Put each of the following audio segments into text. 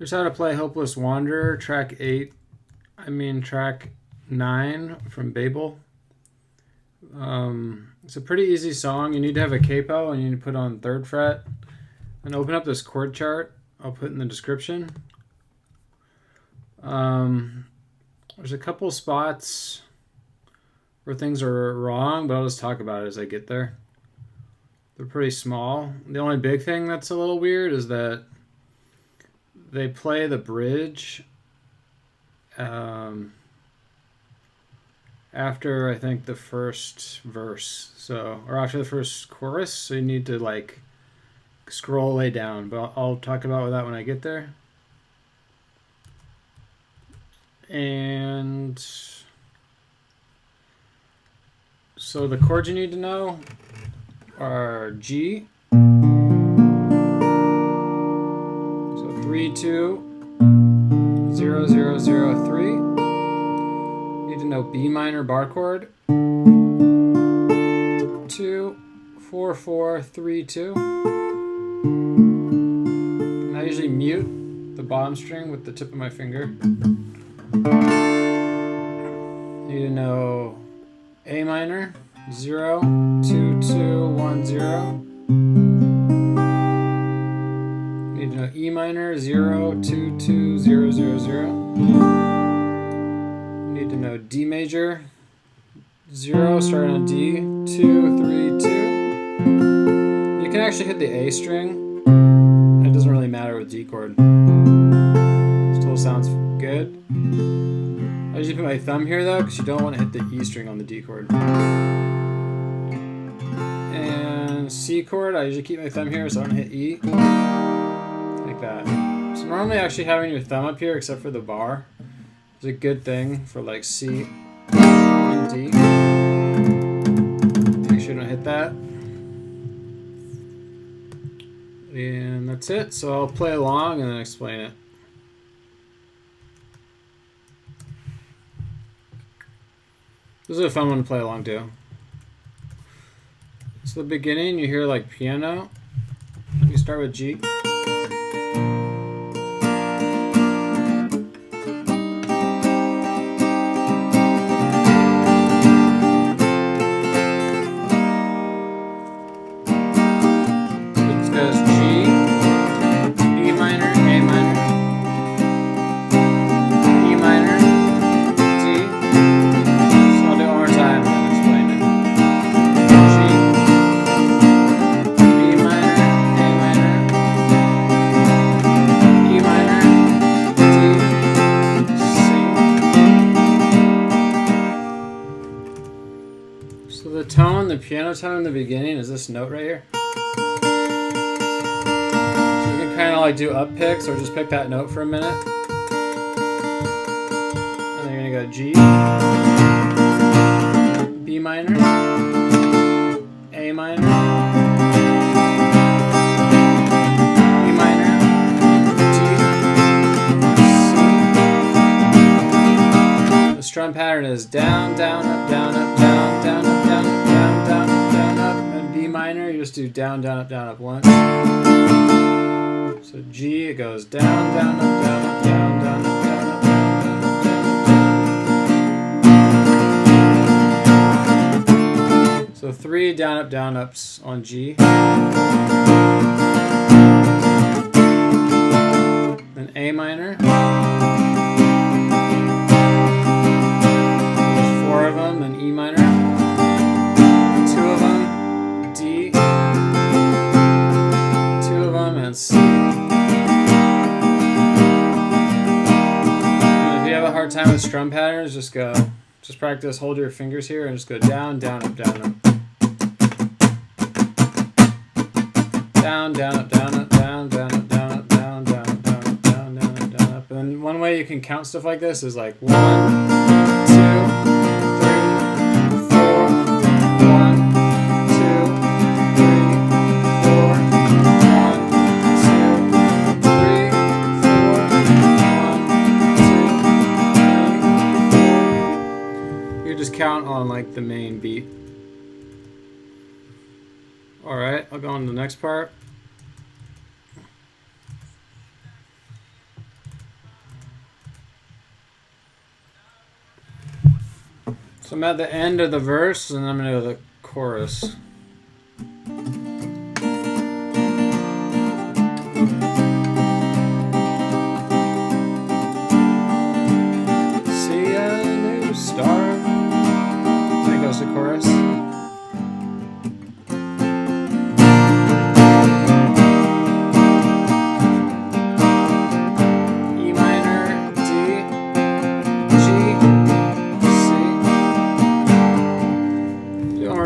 Here's how to play Hopeless Wanderer, track 9 from Babel. It's a pretty easy song. You need to have a capo and you need to put on 3rd fret. And open up this chord chart. I'll put in the description. There's a couple spots where things are wrong, but I'll just talk about it as I get there. They're pretty small. The only big thing that's a little weird is that they play the bridge after, I think, the first verse, or after the first chorus, so you need to like scroll way down, but I'll talk about that when I get there. And so the chords you need to know are G, so 3 2 0 0 0 3. You need to know B minor bar chord, 2 4 4 3 2. And I usually mute the bottom string with the tip of my finger. You need to know A minor, 0 2 2 1 0. You need to know E minor, 0 2 2 0 0 0. You need to know D major, 0 starting on D, 2 3 2. You can actually hit the A string. It doesn't really matter with D chord. Still sounds good. I usually put my thumb here though, because you don't want to hit the E string on the D chord. And C chord, I usually keep my thumb here so I don't hit E. Like that. So normally actually having your thumb up here, except for the bar, is a good thing for like C and D. Make sure you don't hit that. And that's it. So I'll play along and then explain it. This is a fun one to play along to. So the beginning, you hear like piano. You start with G. It goes G, E minor, A minor, E minor, D. So the tone, the piano tone in the beginning is this note right here. So you can kind of like do up picks or just pick that note for a minute. And then you're going to go G, B minor, A minor, E minor, D, C. The strum pattern is down, down, up, down, up, down, down, up, down, up, down, down, up, down, up. And B minor, you just do down, down, up once. So G, it goes down, down, up, down, up, down, down, up, down, up, down, down, up, down, down. So 3 down, ups on G. Then A minor. There's 4 of them, then E minor. 2 of them, D. 2 of them, and C. And if you have a hard time with strum patterns, just practice, hold your fingers here and just go down, down, up, down, up. Down, down, up, down, up, down, down, up, down, up, down, down, up, down, up, down, down, up, down, up. And then one way you can count stuff like this is like 1, 2, 3, 4, 1, 2, 3, 4, 1, 2, 3, 4, 1, 2, 3, 4. You just count on like the main beat. Alright, I'll go on to the next part. So I'm at the end of the verse, and I'm going to go to the chorus. See a new star. Then it goes to chorus.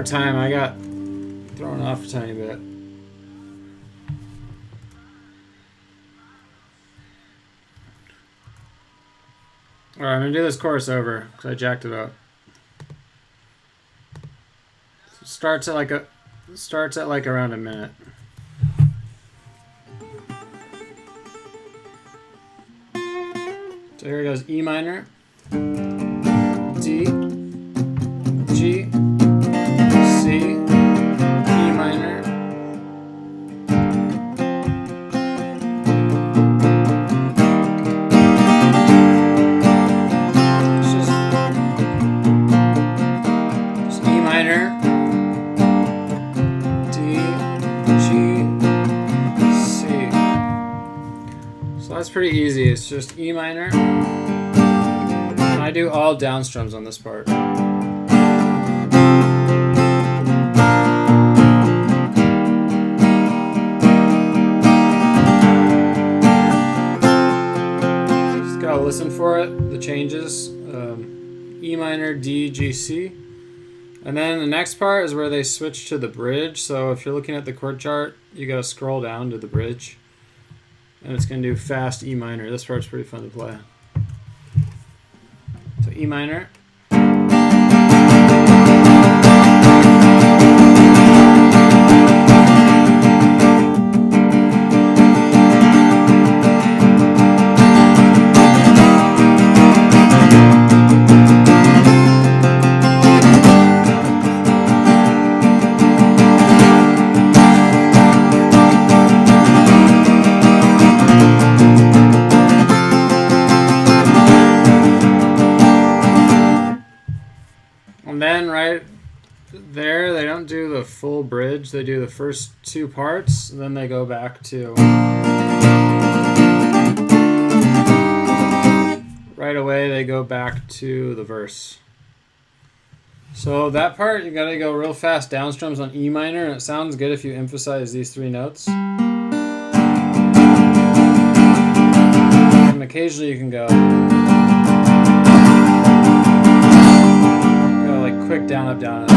Time I got thrown off a tiny bit. All right, I'm gonna do this chorus over because I jacked it up. So starts at like around a minute. So here it goes: E minor, D, G, C, E minor, just E minor, D, G, C. So that's pretty easy. It's just E minor. And I do all downstrums on this part. Listen for it, the changes, E minor, D, G, C. And then the next part is where they switch to the bridge. So if you're looking at the chord chart, you gotta scroll down to the bridge. And it's gonna do fast E minor. This part's pretty fun to play. So E minor. And then right there, they don't do the full bridge. They do the first two parts, and then they go back to... Right away, they go back to the verse. So that part, you gotta go real fast downstrums on E minor, and it sounds good if you emphasize these three notes. And occasionally you can go like quick down, up, down, up.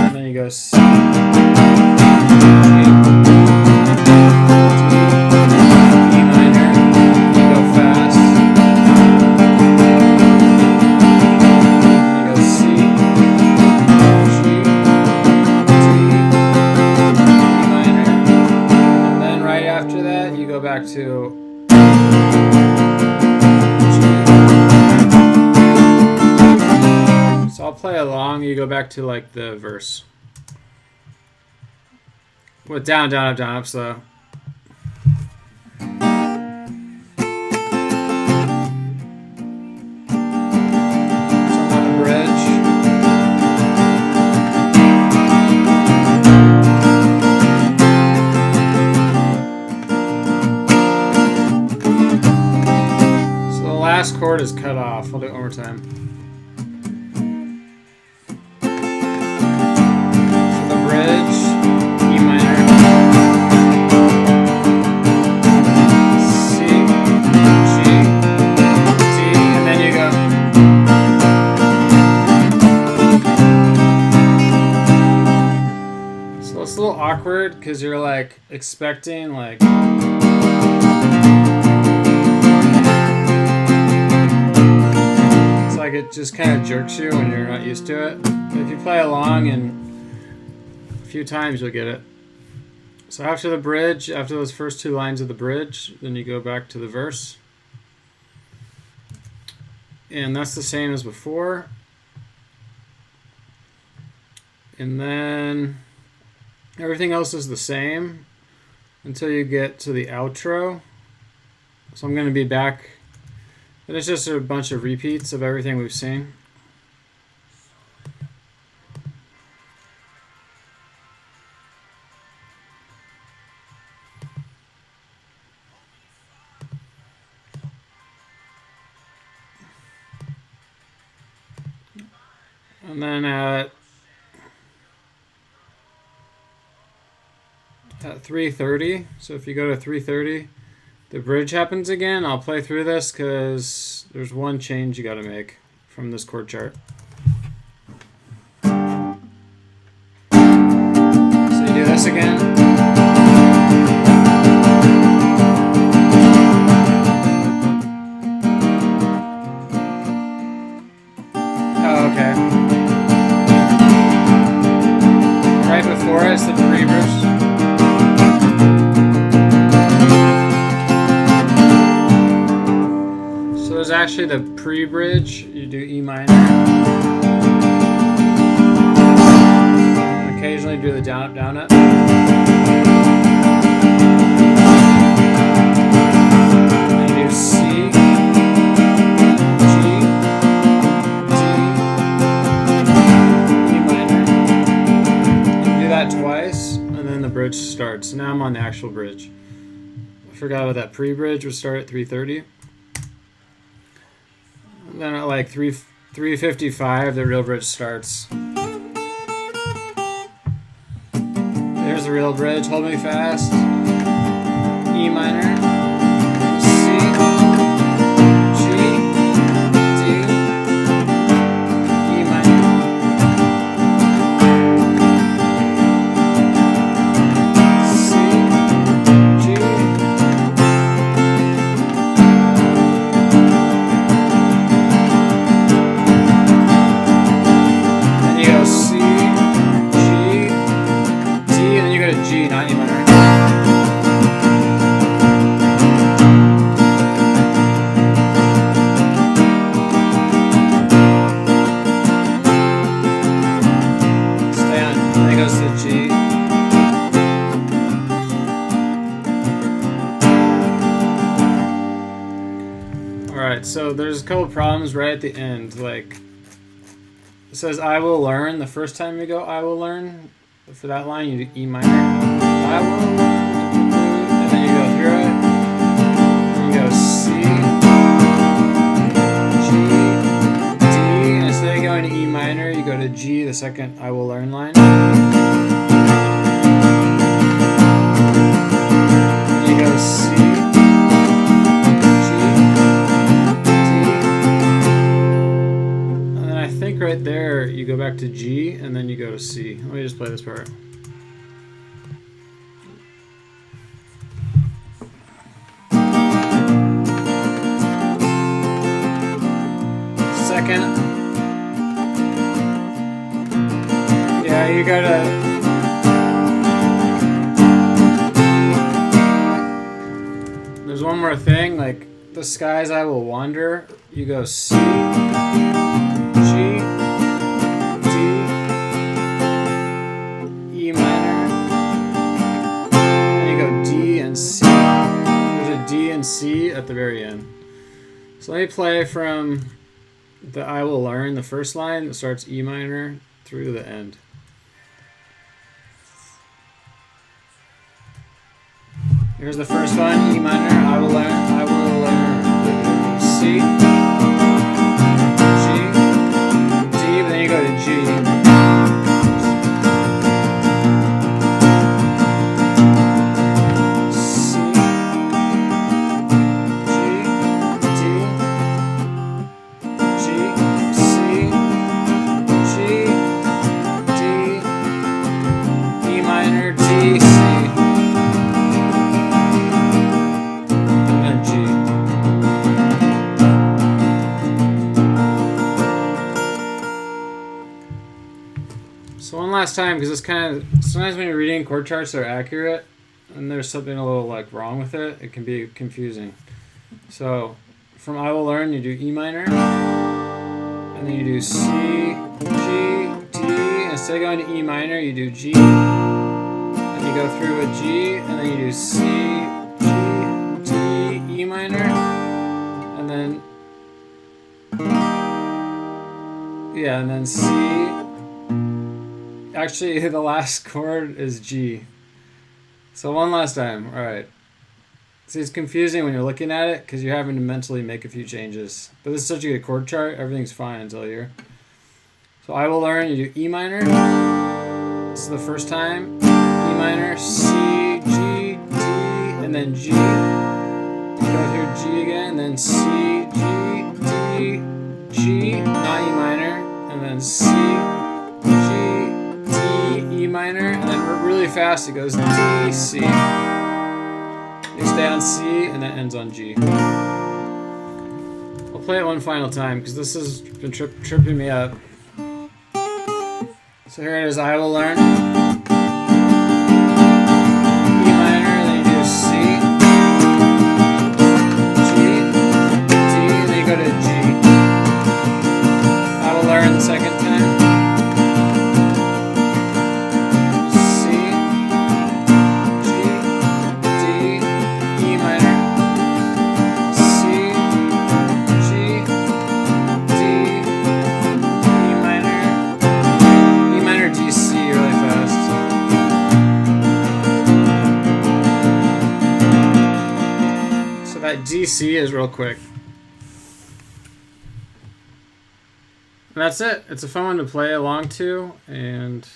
And then you go C, G, E minor, you go fast. You go C, G, D, E minor. And then right after that, you go back to So I'll play along. You go back to like the verse. With down, down, up, down, up, slow. So the last chord is cut off. I'll do it one more time. Awkward because you're like expecting like it's like it just kind of jerks you when you're not used to it. But if you play along and a few times you'll get it. So after the bridge, after those first two lines of the bridge, then you go back to the verse. And that's the same as before. And then everything else is the same until you get to the outro. So I'm going to be back. And it's just a bunch of repeats of everything we've seen. And then at 3:30, so if you go to 3:30, the bridge happens again. I'll play through this because there's one change you got to make from this chord chart. So you do this again. Oh, okay. Right before it's the pre-bridge. So there's actually the pre-bridge. You do E minor. Occasionally do the down up, down up. And you do C, G, D, E minor. You do that twice, and then the bridge starts. Now I'm on the actual bridge. I forgot about that pre-bridge would start at 3:30. And then at like 3:55, the real bridge starts. There's the real bridge. Hold me fast. E minor, C, G, D, E minor, C, G, and you go C, G, D, and then you go to G, not E minor. Stay on. Then it goes to G. Alright, so there's a couple problems right at the end. Like, it says I will learn. The first time you go I will learn, for that line you do E minor. I will learn. And then you go through it. And you go C, G, D, and instead of going to E minor, you go to G, the second I will learn line. And you go C, G, D, and then I think right there you go back to G, and then you go to C. Let me just play this part. Second. Yeah, you gotta. There's one more thing, like the skies I will wander. You go C, G, D, E minor, and you go D and C. There's a D and C at the very end. So let me play from the I will learn, the first line that starts E minor through to the end. Here's the first one, E minor, I will learn, C, G, D, but then you go to G. So one last time, because it's kind of, sometimes when you're reading chord charts, they're accurate, and there's something a little like wrong with it. It can be confusing. So from I will learn, you do E minor, and then you do C, G, D. Instead of going to E minor, you do G, and you go through a G, and then you do C, G, D, E E minor, and then yeah, and then C. Actually, the last chord is G. So one last time. All right. See, it's confusing when you're looking at it because you're having to mentally make a few changes. But this is such a good chord chart, everything's fine until here. So I will learn. You do E minor. This is the first time. E minor, C, G, D, and then G. You go here, G again, and then C, G, D, G, not E minor, and then C, G, D, E minor, and then really fast it goes D, C. You stay on C, and then ends on G. I'll play it one final time because this has been tripping me up. So here it is. I will learn E minor, then you do C, G, D, and then you go to G. I will learn the second time. C, G, D, E minor, C, G, D, E minor, D, C really fast. So that D, C is real quick. And that's it. It's a fun one to play along to, and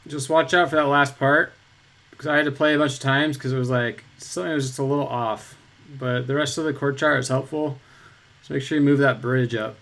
just watch out for that last part because I had to play a bunch of times because it was like something was just a little off. But the rest of the chord chart is helpful. So make sure you move that bridge up.